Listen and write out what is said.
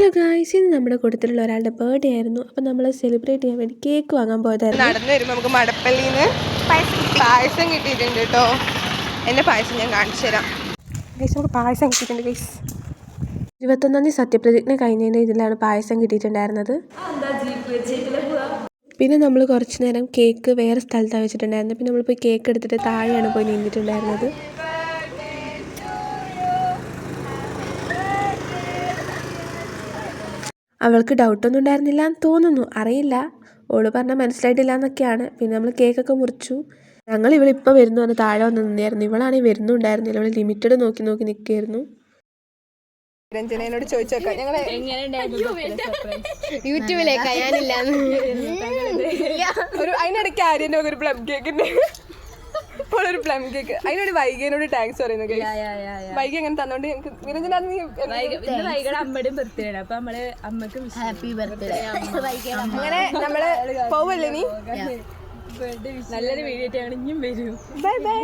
Hello guys, ഇന്ന് നമ്മുടെ കൂട്ടത്തിലുള്ള ഒരാളുടെ ബർത്ത്ഡേ ആയിരുന്നു. അപ്പം നമ്മൾ സെലിബ്രേറ്റ് ചെയ്യാൻ വേണ്ടി കേക്ക് വാങ്ങാൻ പോയതായിരുന്നു. നടന്നു വരുമ്പോൾ നമുക്ക് മടപ്പള്ളിയിൽ നിന്ന് പായസം കിട്ടിയിട്ടുണ്ട് കേട്ടോ. എൻ്റെ പായസം ഞാൻ കാണിച്ചു തരാം ഗൈസ്. നമുക്ക് പായസം കിട്ടിയിട്ടുണ്ട് ഗൈസ്. 21-ാം തീയതി സത്യപ്രതിജ്ഞ കഴിഞ്ഞതിൻ്റെ ഇതിലാണ് പായസം കിട്ടിയിട്ടുണ്ടായിരുന്നത്. പിന്നെ നമ്മൾ കുറച്ച് നേരം കേക്ക് വേറെ സ്ഥലത്താണ് വെച്ചിട്ടുണ്ടായിരുന്നത്. പിന്നെ നമ്മൾ പോയി കേക്ക് എടുത്തിട്ട് താഴെയാണ് പോയി നിന്നിട്ടുണ്ടായിരുന്നത്. അവൾക്ക് ഡൗട്ടൊന്നും ഉണ്ടായിരുന്നില്ല എന്ന് തോന്നുന്നു, അറിയില്ല. ഓള് പറഞ്ഞാൽ മനസ്സിലായിട്ടില്ല എന്നൊക്കെയാണ്. പിന്നെ നമ്മൾ കേക്കൊക്കെ മുറിച്ചു. ഞങ്ങൾ ഇവളിപ്പോൾ വരുന്നു പറഞ്ഞ് താഴെ വന്ന് നിന്നായിരുന്നു. ഇവളാണെങ്കിൽ വരുന്നുണ്ടായിരുന്നില്ല. ഇവൾ ലിമിറ്റഡ് നോക്കി നിൽക്കുകയായിരുന്നു. രഞ്ജനയോട് ചോദിച്ചു നോക്കാം ഞങ്ങൾ യൂട്യൂബിലേക്ക് ഞാനില്ല. അതിനിടയ്ക്ക് ആര്യൻ്റെ ഒരു പ്ലം കേക്ക് ഉണ്ട്. ഒരു പ്ലം കേക്ക്. അതിനോട് വൈകിയനോട് താങ്ക്സ് പറയുന്നു. വൈകി അങ്ങനെ തന്നോണ്ട് ഞങ്ങൾക്ക് വൈകിയുടെ അമ്മയുടെയും ബർത്ത്ഡേ ആണ്. അപ്പൊ നമ്മള് അമ്മക്ക് ഹാപ്പി ബർത്ത്ഡേ. അങ്ങനെ നമ്മള് പോവല്ലേ നീ? നല്ലൊരു വീഡിയോ ആയിട്ട് ഞങ്ങൾ ഇനിയും വരും. Bye bye.